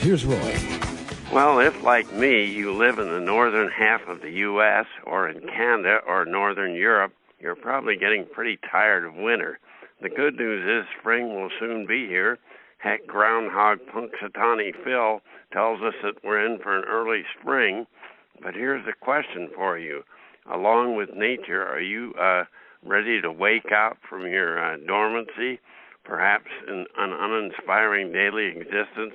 Here's Roy. Well, if, like me, you live in the northern half of the U.S. or in Canada or northern Europe, you're probably getting pretty tired of winter. The good news is spring will soon be here. Heck, Groundhog Punxsutawney Phil tells us that we're in for an early spring. But here's the question for you. Along with nature, are you ready to wake out from your dormancy, perhaps in an uninspiring daily existence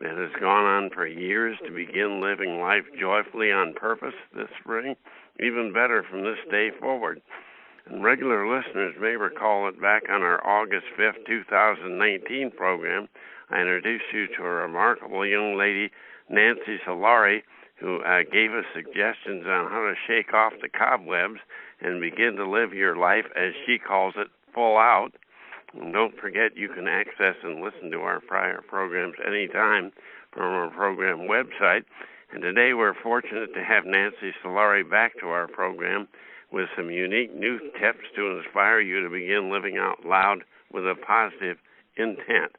that has gone on for years, to begin living life joyfully on purpose this spring? Even better, from this day forward. And regular listeners may recall that back on our August 5th, 2019 program, I introduced you to a remarkable young lady, Nancy Solari, who gave us suggestions on how to shake off the cobwebs and begin to live your life, as she calls it, full out. And don't forget, you can access and listen to our prior programs anytime from our program website. And today we're fortunate to have Nancy Solari back to our program with some unique new tips to inspire you to begin living out loud with a positive intent.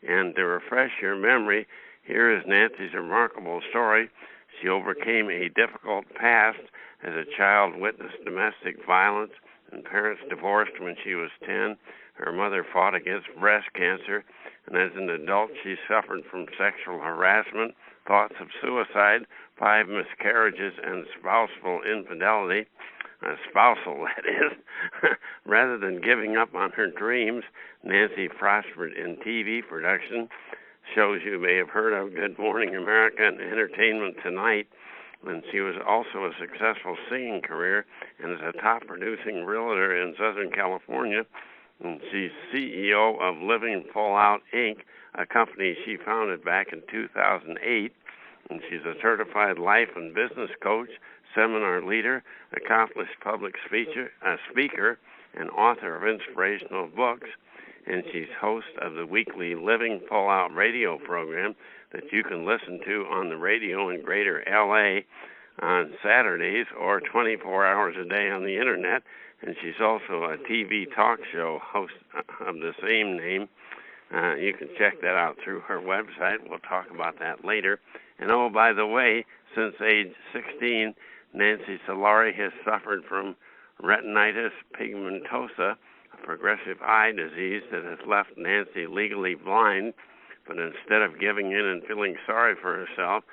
And to refresh your memory, here is Nancy's remarkable story. She overcame a difficult past. As a child, witnessed domestic violence, and parents divorced when she was 10. Her mother fought against breast cancer, and as an adult, she suffered from sexual harassment, thoughts of suicide, 5 miscarriages, and spousal infidelity. Spousal, that is. Rather than giving up on her dreams, Nancy prospered in TV production, shows you may have heard of, Good Morning America and Entertainment Tonight. And she was also a successful singing career and is a top-producing realtor in Southern California. And she's CEO of Living Full Out, Inc., a company she founded back in 2008. And she's a certified life and business coach, seminar leader, accomplished public speaker, and author of inspirational books. And she's host of the weekly Living Full Out radio program that you can listen to on the radio in Greater L.A. on Saturdays or 24 hours a day on the Internet. And she's also a TV talk show host of the same name. You can check that out through her website. We'll talk about that later. And oh, by the way, since age 16, Nancy Solari has suffered from retinitis pigmentosa, a progressive eye disease that has left Nancy legally blind. But instead of giving in and feeling sorry for herself,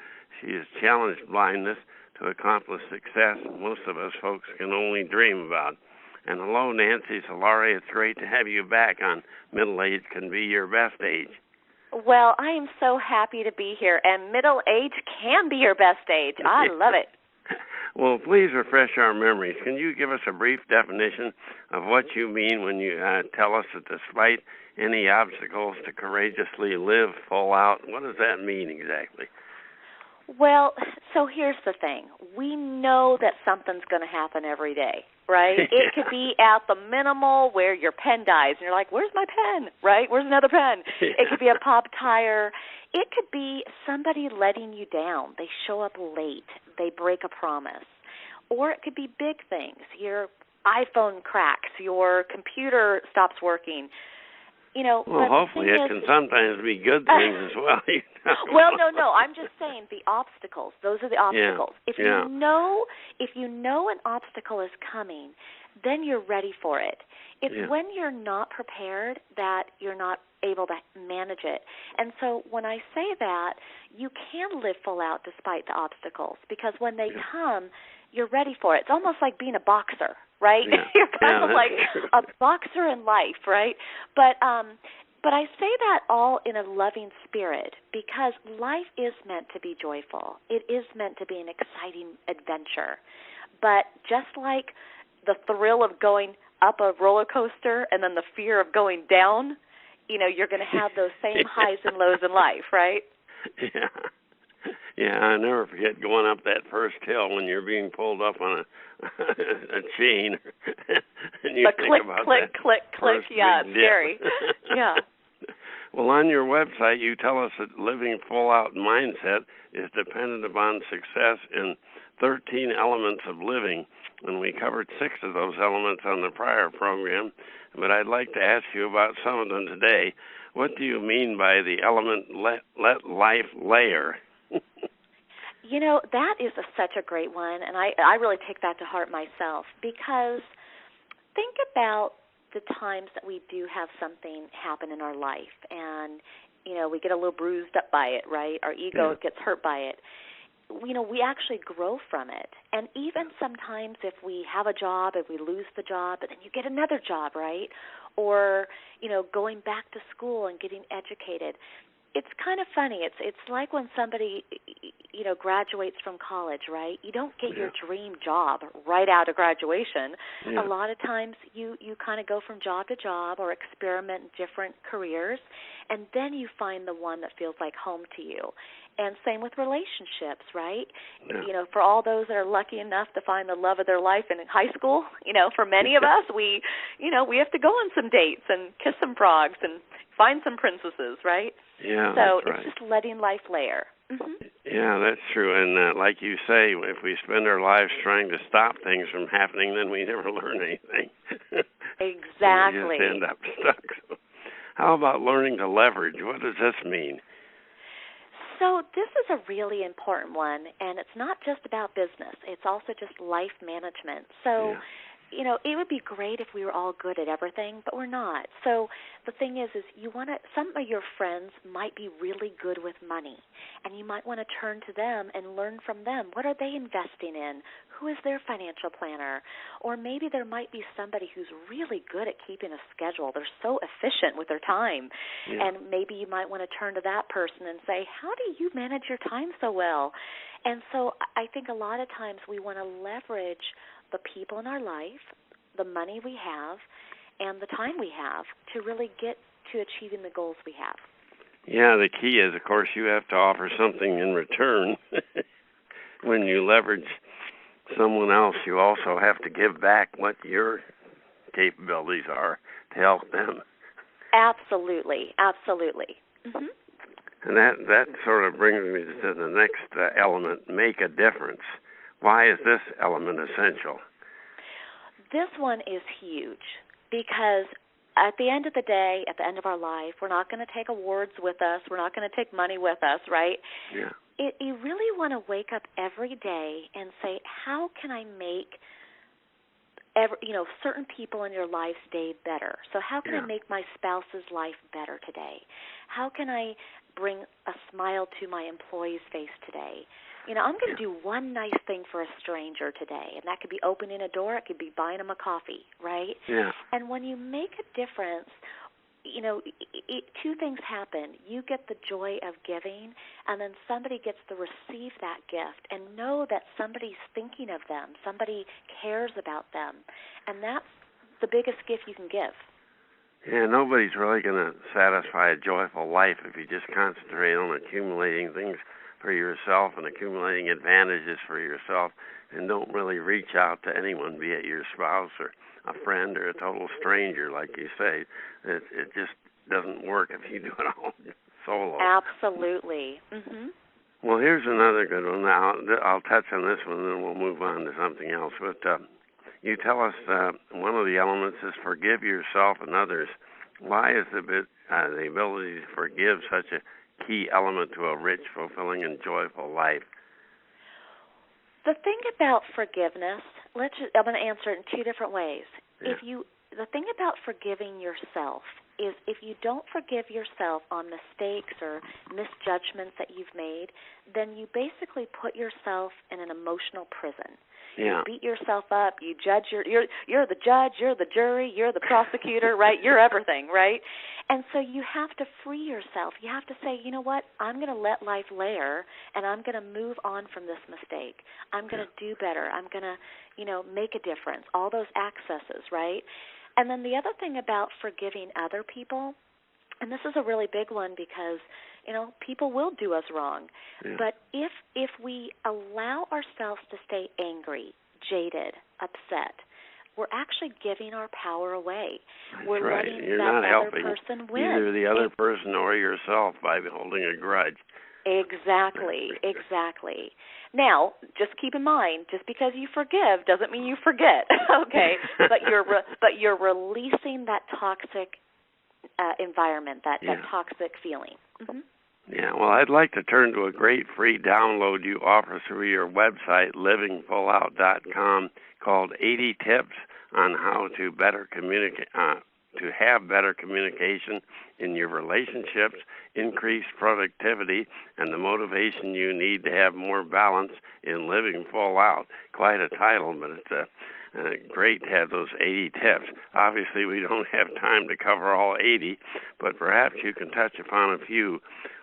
she has challenged blindness to accomplish success most of us folks can only dream about. And hello, Nancy Solari. It's great to have you back on Middle Age Can Be Your Best Age. Well, I am so happy to be here, and middle age can be your best age. I love it. Well, please refresh our memories. Can you give us a brief definition of what you mean when you tell us that despite any obstacles to courageously live full out? What does that mean exactly? Well, so here's the thing. We know that something's going to happen every day, right? Yeah. It could be at the minimal where your pen dies, and you're like, where's my pen, right? Where's another pen? Yeah. It could be a pop tire. It could be somebody letting you down. They show up late. They break a promise. Or it could be big things. Your iPhone cracks. Your computer stops working. Well, hopefully it can sometimes be good things as well. Well, no. I'm just saying the obstacles. Those are the obstacles. Yeah. If you know an obstacle is coming, then you're ready for it. It's when you're not prepared that you're not able to manage it. And so when I say that, you can live full out despite the obstacles, because when they come, you're ready for it. It's almost like being a boxer, right? Yeah. You're kind of like a boxer in life, right? But I say that all in a loving spirit, because life is meant to be joyful. It is meant to be an exciting adventure. But just like the thrill of going up a roller coaster and then the fear of going down, you're going to have those same highs and lows in life, right? Yeah. Yeah, I never forget going up that first hill when you're being pulled up on a chain. And you think click, about click, that click, click. Yeah, it's scary. Yeah. Well, on your website, you tell us that living full-out mindset is dependent upon success in 13 elements of living, and we covered 6 of those elements on the prior program, but I'd like to ask you about some of them today. What do you mean by the element let life layer? That is such a great one, and I really take that to heart myself, because think about the times that we do have something happen in our life, and we get a little bruised up by it, right? Our ego gets hurt by it. We actually grow from it. And even sometimes if we have a job, if we lose the job, but then you get another job, right? Or, going back to school and getting educated. It's kind of funny. It's like when somebody, graduates from college, right? You don't get your dream job right out of graduation. Yeah. A lot of times you kind of go from job to job or experiment in different careers, and then you find the one that feels like home to you. And same with relationships, right? Yeah. For all those that are lucky enough to find the love of their life in high school, for many of us, we have to go on some dates and kiss some frogs and find some princesses, right? Yeah, so that's right. It's just letting life layer. Mm-hmm. Yeah, that's true. And like you say, if we spend our lives trying to stop things from happening, then we never learn anything. Exactly. We just end up stuck. So how about learning to leverage? What does this mean? So this is a really important one, and it's not just about business. It's also just life management. So, it would be great if we were all good at everything, but we're not. So the thing is some of your friends might be really good with money, and you might want to turn to them and learn from them. What are they investing in? Who is their financial planner? Or maybe there might be somebody who's really good at keeping a schedule. They're so efficient with their time. Yeah. And maybe you might want to turn to that person and say, how do you manage your time so well? And so I think a lot of times we want to leverage the people in our life, the money we have, and the time we have to really get to achieving the goals we have. Yeah, the key is, of course, you have to offer something in return. When you leverage someone else, you also have to give back what your capabilities are to help them. Absolutely, absolutely. Mm-hmm. And that sort of brings me to the next element, make a difference. Why is this element essential? This one is huge because at the end of the day, at the end of our life, we're not going to take awards with us. We're not going to take money with us, right? Yeah. You really want to wake up every day and say, how can I make certain people in your life's day better? So how can I make my spouse's life better today? How can I bring a smile to my employee's face today? I'm going to do one nice thing for a stranger today, and that could be opening a door. It could be buying them a coffee, right? Yeah. And when you make a difference, two things happen. You get the joy of giving, and then somebody gets to receive that gift and know that somebody's thinking of them, somebody cares about them, and that's the biggest gift you can give. Yeah, nobody's really going to satisfy a joyful life if you just concentrate on accumulating things for yourself and accumulating advantages for yourself and don't really reach out to anyone, be it your spouse or a friend or a total stranger, like you say. It just doesn't work if you do it all solo. Absolutely. Mm-hmm. Well, here's another good one. Now, I'll touch on this one, and then we'll move on to something else. But you tell us one of the elements is forgive yourself and others. Why is the ability to forgive such a key element to a rich, fulfilling, and joyful life? The thing about forgiveness, I'm going to answer it in two different ways. Yeah. The thing about forgiving yourself is if you don't forgive yourself on mistakes or misjudgments that you've made, then you basically put yourself in an emotional prison. Yeah. You beat yourself up. You judge. You're the judge. You're the jury. You're the prosecutor, right? You're everything, right? And so you have to free yourself. You have to say, you know what? I'm going to let life layer, and I'm going to move on from this mistake. I'm going to do better. I'm going to, make a difference. All those accesses, right? And then the other thing about forgiving other people, and this is a really big one because, people will do us wrong. Yeah. But if we allow ourselves to stay angry, jaded, upset, we're actually giving our power away. That's we're right. letting You're that not other helping person win. either the other person or yourself by holding a grudge. Exactly. Now, just keep in mind, just because you forgive doesn't mean you forget, okay? But you're releasing that toxic environment, that toxic feeling. Mm-hmm. Yeah, well, I'd like to turn to a great free download you offer through your website, livingfullout.com, called 80 Tips on How to Better Communicate, to have better communication in your relationships, increase productivity, and the motivation you need to have more balance in living full out. Quite a title, but it's great to have those 80 tips. Obviously, we don't have time to cover all 80, but perhaps you can touch upon a few.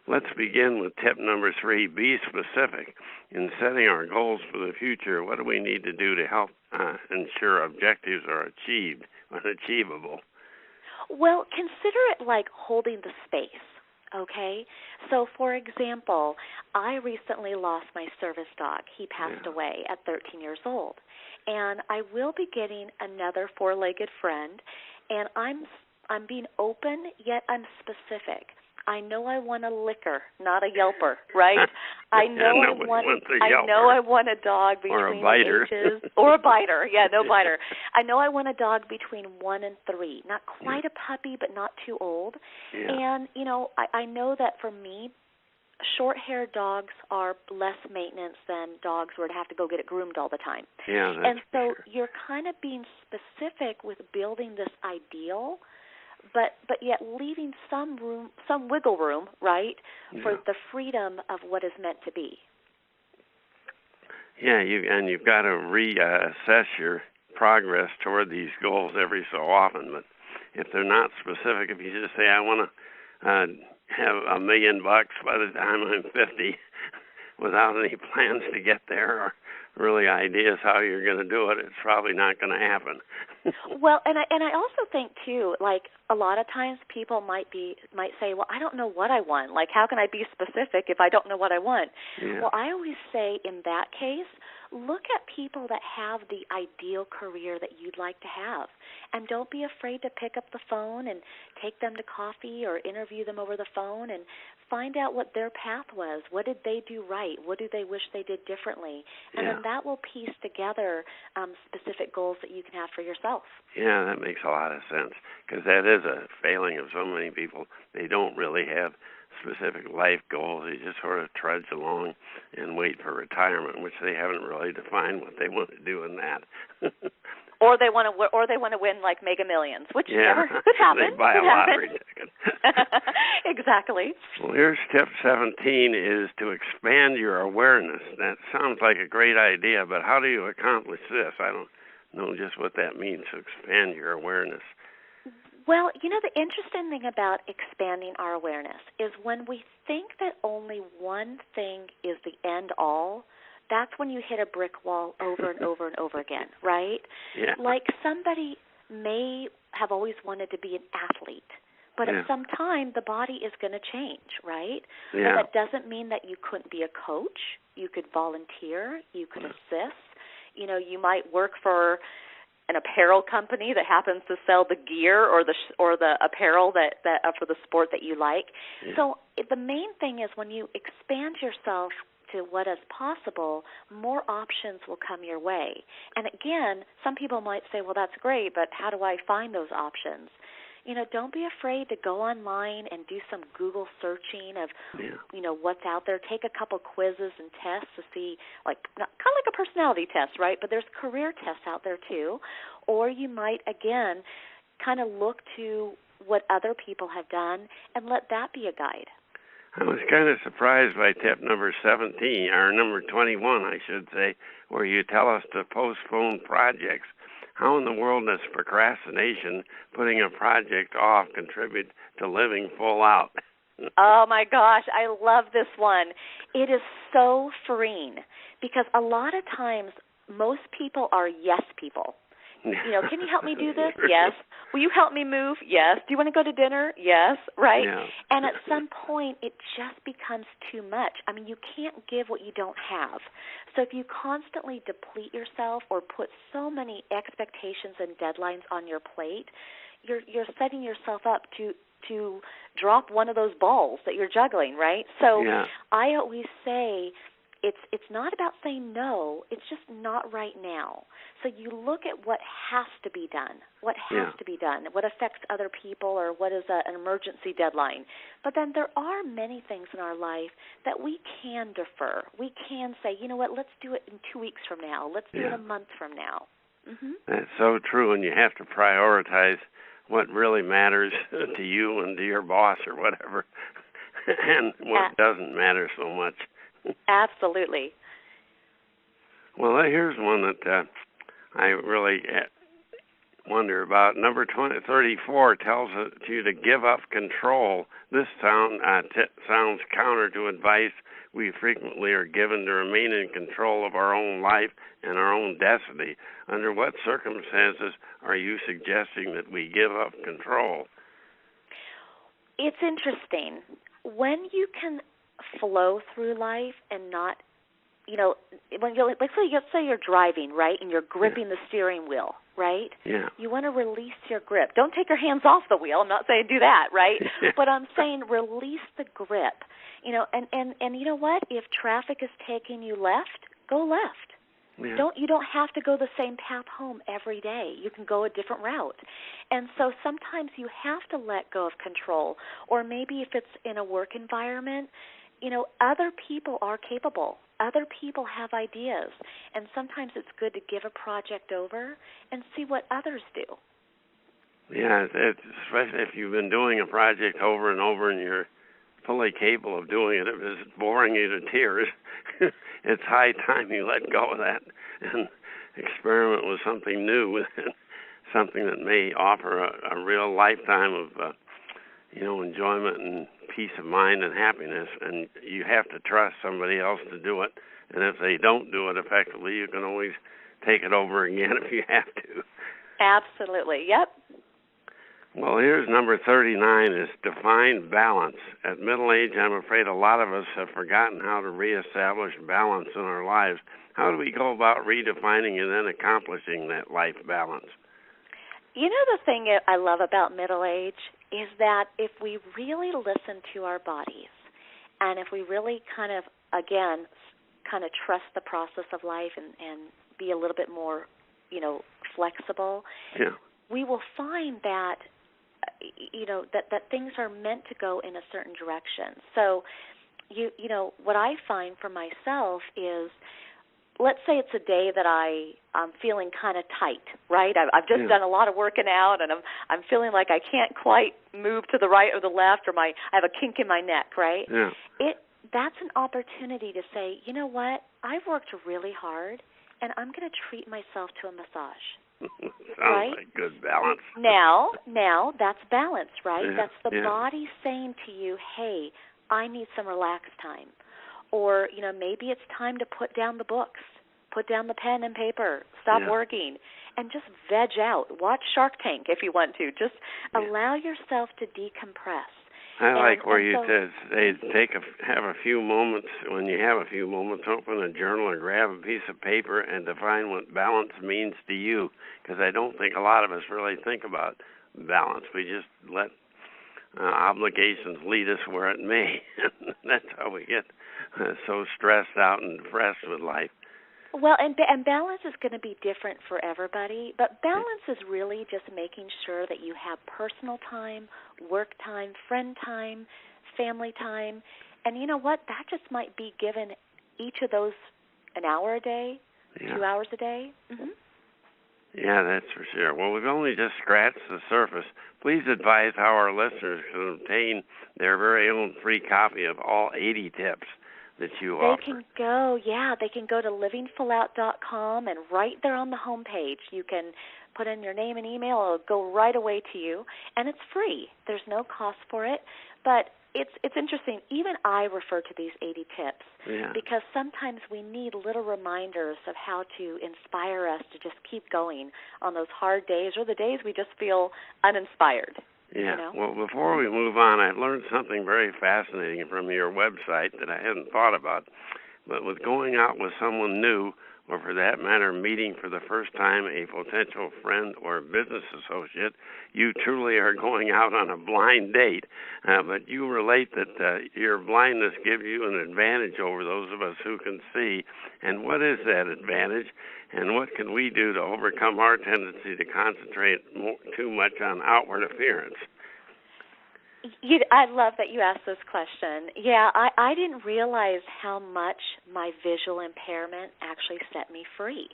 Let's begin with tip number 3, be specific. In setting our goals for the future, what do we need to do to help ensure objectives are achieved and achievable? Well, consider it like holding the space, okay? So, for example, I recently lost my service dog. He passed away at 13 years old. And I will be getting another four-legged friend, and I'm being open, yet I'm specific. I know I want a licker, not a yelper, right? I know I want a dog between the ages, or a biter. Yeah, no biter. I know I want a dog between 1 and 3, not quite a puppy, but not too old. Yeah. And I know that for me, short-haired dogs are less maintenance than dogs where to have to go get it groomed all the time. Yeah, and so you're kind of being specific with building this ideal, but yet leaving some room, some wiggle room, right, for the freedom of what is meant to be. Yeah, you've got to reassess your progress toward these goals every so often. But if they're not specific, if you just say, I want to have $1 million by the time I'm 50, without any plans to get there or really ideas how you're going to do it, it's probably not going to happen. Well, and I also think too, like a lot of times people might say, well, I don't know what I want. Like, how can I be specific if I don't know what I want? Yeah. Well, I always say in that case, look at people that have the ideal career that you'd like to have, and don't be afraid to pick up the phone and take them to coffee or interview them over the phone and find out what their path was. What did they do right? What do they wish they did differently? And then that will piece together specific goals that you can have for yourself. Yeah, that makes a lot of sense, because that is a failing of so many people. They don't really have specific life goals. They just sort of trudge along and wait for retirement, which they haven't really defined what they want to do in that. Or they want to win like Mega Millions, which never could happen. They buy a lottery ticket. Exactly. Well, here's tip 17 is to expand your awareness. That sounds like a great idea, but how do you accomplish this? I don't know just what that means, to expand your awareness. Well, the interesting thing about expanding our awareness is when we think that only one thing is the end all, that's when you hit a brick wall over and over and over again, right? Yeah. Like somebody may have always wanted to be an athlete, but at some time the body is going to change, right? Yeah. But that doesn't mean that you couldn't be a coach. You could volunteer. You could assist. You might work for an apparel company that happens to sell the gear or the apparel that for the sport that you like. Yeah. So the main thing is when you expand yourself to what is possible, more options will come your way. And again, some people might say, well, that's great, but how do I find those options? Don't be afraid to go online and do some Google searching of, what's out there. Take a couple quizzes and tests to see, kind of like a personality test, right? But there's career tests out there too. Or you might, again, kind of look to what other people have done and let that be a guide. I was kind of surprised by tip number 17, or number 21, I should say, where you tell us to postpone projects. How in the world does procrastination, putting a project off, contribute to living full out? Oh, my gosh, I love this one. It is so freeing because a lot of times most people are yes people. Can you help me do this? Yes. Will you help me move? Yes. Do you want to go to dinner? Yes. Right? Yeah. And at some point, it just becomes too much. I mean, you can't give what you don't have. So if you constantly deplete yourself or put so many expectations and deadlines on your plate, you're setting yourself up to drop one of those balls that you're juggling, right? So I always say, it's not about saying no, it's just not right now. So you look at what has to be done, what affects other people, or what is an emergency deadline. But then there are many things in our life that we can defer. We can say, you know what, let's do it in 2 weeks from now. Let's do it a month from now. Mm-hmm. That's so true, and you have to prioritize what really matters to you and to your boss or whatever, and what doesn't matter so much. Absolutely. Well, here's one that I really wonder about. Number 34 tells you to give up control. This sounds counter to advice we frequently are given to remain in control of our own life and our own destiny. Under what circumstances are you suggesting that we give up control? It's interesting. When you can flow through life and not, when let's say you're driving, right, and you're gripping the steering wheel, right? Yeah. You want to release your grip. Don't take your hands off the wheel. I'm not saying do that, right? But I'm saying release the grip. And you know what? If traffic is taking you left, go left. Yeah. You don't have to go the same path home every day. You can go a different route. And so sometimes you have to let go of control. Or maybe if it's in a work environment, other people are capable. Other people have ideas. And sometimes it's good to give a project over and see what others do. Yeah, especially if you've been doing a project over and over and you're fully capable of doing it. If it's boring you to tears, it's high time you let go of that and experiment with something new, something that may offer a real lifetime of enjoyment and peace of mind and happiness. And you have to trust somebody else to do it. And if they don't do it effectively, you can always take it over again if you have to. Absolutely. Yep. Well, here's number 39 is define balance. At middle age, I'm afraid a lot of us have forgotten how to reestablish balance in our lives. How do we go about redefining and then accomplishing that life balance? The thing I love about middle age is that if we really listen to our bodies and if we really kind of trust the process of life and be a little bit more, flexible, we will find that that things are meant to go in a certain direction. So, what I find for myself is, let's say it's a day that I'm feeling kind of tight, right? I've just done a lot of working out, and I'm feeling like I can't quite move to the right or the left, or I have a kink in my neck, right? Yeah. That's an opportunity to say, you know what? I've worked really hard, and I'm going to treat myself to a massage. Sounds like good balance. Now that's balance, right? Yeah, that's the body saying to you, hey, I need some relaxed time. Or, maybe it's time to put down the books, put down the pen and paper, stop working, and just veg out. Watch Shark Tank if you want to. Just allow yourself to decompress. I like where you say have a few moments. When you have a few moments, open a journal or grab a piece of paper and define what balance means to you. Because I don't think a lot of us really think about balance. We just let obligations lead us where it may. That's how we get so stressed out and depressed with life. Well, and balance is going to be different for everybody, but balance is really just making sure that you have personal time, work time, friend time, family time, and you know what? That just might be given each of those an hour a day, 2 hours a day. Mm-hmm. Yeah, that's for sure. Well, we've only just scratched the surface. Please advise how our listeners can obtain their very own free copy of all 80 tips that you offer. They can go to livingfullout.com, and right there on the homepage you can put in your name and email. It'll go right away to you, and it's free. There's no cost for it, but it's interesting. Even I refer to these 80 tips because sometimes we need little reminders of how to inspire us to just keep going on those hard days or the days we just feel uninspired. Yeah. Well, before we move on, I've learned something very fascinating from your website that I hadn't thought about. But with going out with someone new, or for that matter, meeting for the first time a potential friend or business associate, you truly are going out on a blind date. But you relate that your blindness gives you an advantage over those of us who can see. And what is that advantage? And what can we do to overcome our tendency to concentrate too much on outward appearance? I love that you asked this question. Yeah, I didn't realize how much my visual impairment actually set me free.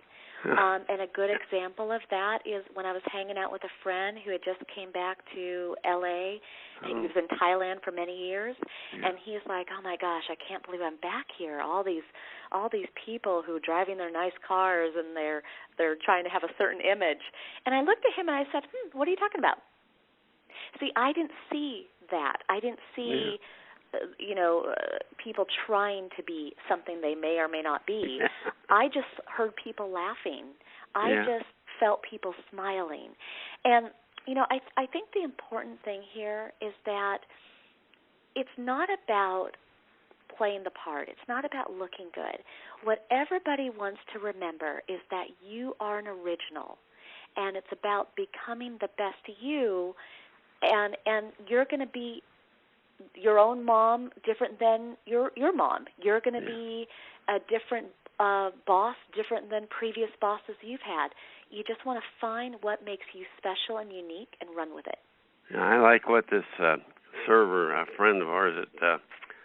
And a good example of that is when I was hanging out with a friend who had just came back to L.A. He was in Thailand for many years, and he's like, "Oh my gosh, I can't believe I'm back here. All these people who are driving their nice cars and they're trying to have a certain image." And I looked at him and I said, "What are you talking about?" See, I didn't see that. I didn't see, people trying to be something they may or may not be. I just heard people laughing. I just felt people smiling. And, I think the important thing here is that it's not about playing the part. It's not about looking good. What everybody wants to remember is that you are an original, and it's about becoming the best you. And you're going to be your own mom different than your mom. You're going to be a different boss different than previous bosses you've had. You just want to find what makes you special and unique and run with it. Yeah, I like what this server, a friend of ours at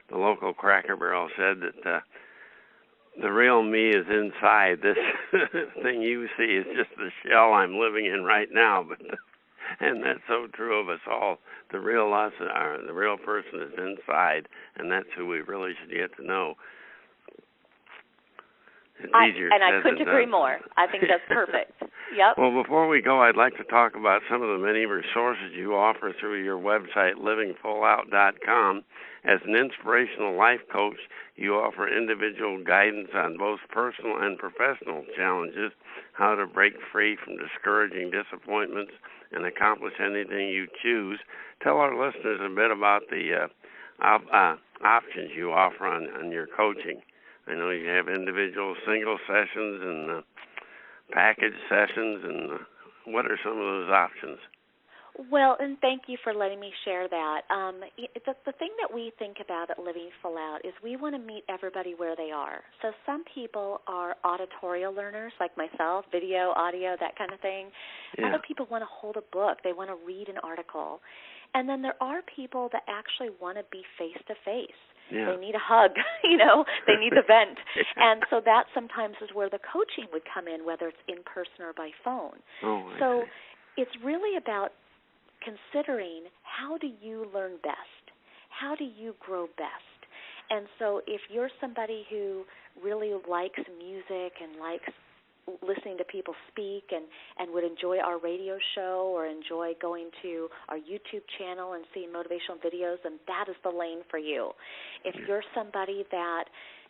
the local Cracker Barrel, said, that the real me is inside. This thing you see is just the shell I'm living in right now, but... And that's so true of us all. The real us, the real person is inside, and that's who we really should get to know. It's easier said than done. I couldn't agree more. I think that's perfect. Yep. Well, before we go, I'd like to talk about some of the many resources you offer through your website, livingfullout.com. As an inspirational life coach, you offer individual guidance on both personal and professional challenges, how to break free from discouraging disappointments and accomplish anything you choose. Tell our listeners a bit about the options you offer on your coaching. I know you have individual single sessions and package sessions, and what are some of those options? Well, and thank you for letting me share that. The thing that we think about at Living Full Out is we want to meet everybody where they are. So some people are auditorial learners like myself, video, audio, that kind of thing. Yeah. Other people want to hold a book. They want to read an article. And then there are people that actually want to be face-to-face. Yeah. They need a hug, they need the vent. And so that sometimes is where the coaching would come in, whether it's in person or by phone. So it's really about considering, how do you learn best? How do you grow best? And so if you're somebody who really likes music and likes listening to people speak and would enjoy our radio show or enjoy going to our YouTube channel and seeing motivational videos, then that is the lane for you. If you're somebody that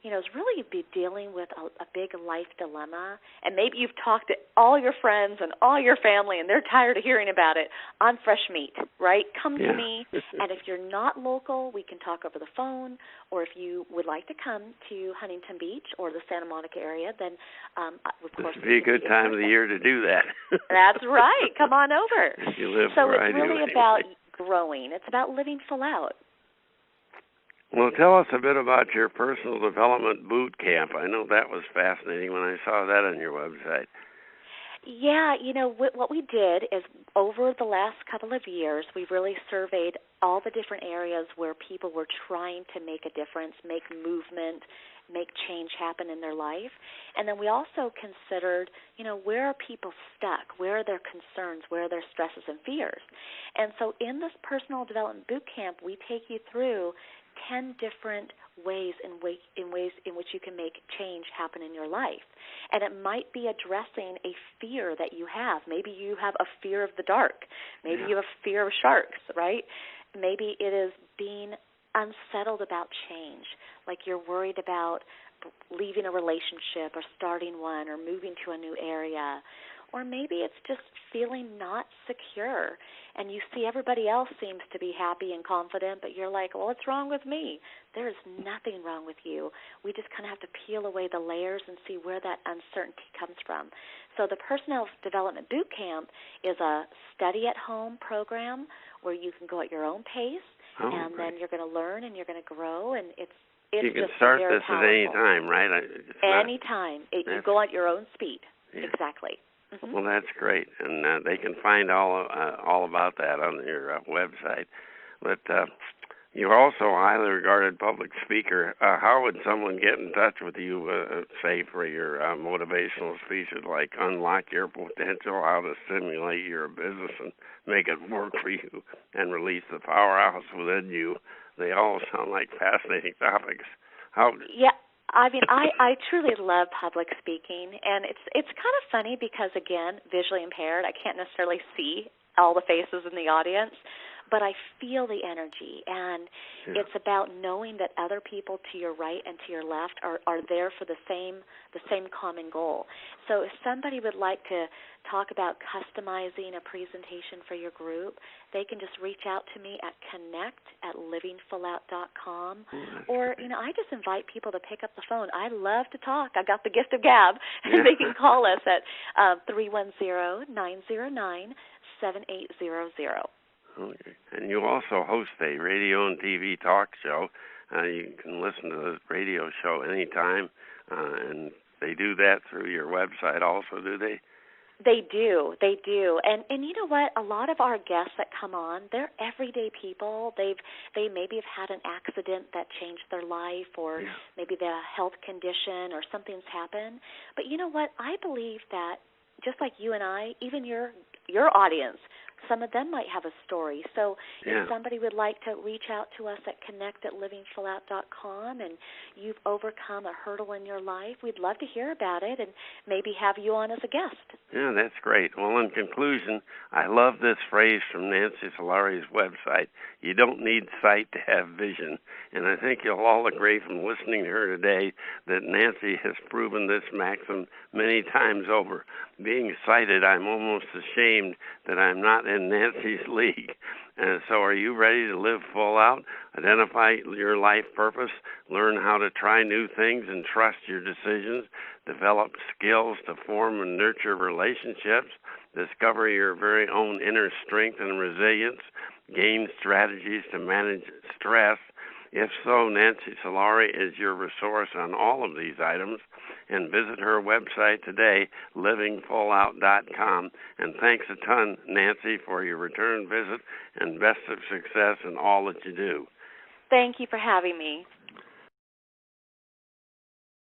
is really be dealing with a big life dilemma, and maybe you've talked to all your friends and all your family and they're tired of hearing about it, I'm fresh meat, right? Come to me, and if you're not local, we can talk over the phone, or if you would like to come to Huntington Beach or the Santa Monica area, then of course this would be a good time of the year to do that. That's right. Come on over. If you live so where it's really about growing. It's about living full out. Well, tell us a bit about your personal development boot camp. I know that was fascinating when I saw that on your website. Yeah, what we did is over the last couple of years, we've really surveyed all the different areas where people were trying to make a difference, make movement, make change happen in their life. And then we also considered, where are people stuck? Where are their concerns? Where are their stresses and fears? And so in this personal development boot camp, we take you through 10 different ways in which you can make change happen in your life. And it might be addressing a fear that you have. Maybe you have a fear of the dark. Maybe you have a fear of sharks, right? Maybe it is being unsettled about change, like you're worried about leaving a relationship or starting one or moving to a new area. or maybe it's just feeling not secure, and you see everybody else seems to be happy and confident, but you're like, well, what's wrong with me? There's nothing wrong with you. We just kind of have to peel away the layers and see where that uncertainty comes from. So the Personal Development Boot Camp is a study-at-home program where you can go at your own pace, and then you're going to learn and you're going to grow, and it's you can just start very this powerful. at any time, right? Any time. You go at your own speed. Yeah. Exactly. Mm-hmm. Well, that's great, and they can find all about that on your website. But you're also a highly regarded public speaker. How would someone get in touch with you, say, for your motivational speeches like Unlock Your Potential, How to Stimulate Your Business and Make It Work for You, and Release the Powerhouse Within You? They all sound like fascinating topics. Yeah. I mean, I truly love public speaking, and it's kind of funny because, again, visually impaired, I can't necessarily see all the faces in the audience, but I feel the energy, and it's about knowing that other people to your right and to your left are there for the same common goal. So if somebody would like to talk about customizing a presentation for your group, they can just reach out to me at connect@livingfullout.com, or, I just invite people to pick up the phone. I love to talk. I got the gift of gab, and they can call us at 310-909-7800. Okay. And you also host a radio and TV talk show. You can listen to the radio show anytime, and they do that through your website also, do they? They do. And you know what? A lot of our guests that come on, they're everyday people. They maybe have had an accident that changed their life, or maybe they have a health condition or something's happened. But you know what? I believe that just like you and I, even your audience, some of them might have a story. So if somebody would like to reach out to us at connect@livingfullout.com and you've overcome a hurdle in your life, we'd love to hear about it and maybe have you on as a guest. Yeah, that's great. Well, in conclusion, I love this phrase from Nancy Solari's website: you don't need sight to have vision. And I think you'll all agree from listening to her today that Nancy has proven this maxim many times over. Being sighted, I'm almost ashamed that I'm not in Nancy's league. So are you ready to live full out, identify your life purpose, learn how to try new things and trust your decisions, develop skills to form and nurture relationships, discover your very own inner strength and resilience, gain strategies to manage stress? If so, Nancy Solari is your resource on all of these items, and visit her website today, livingfullout.com. And thanks a ton, Nancy, for your return visit, and best of success in all that you do. Thank you for having me.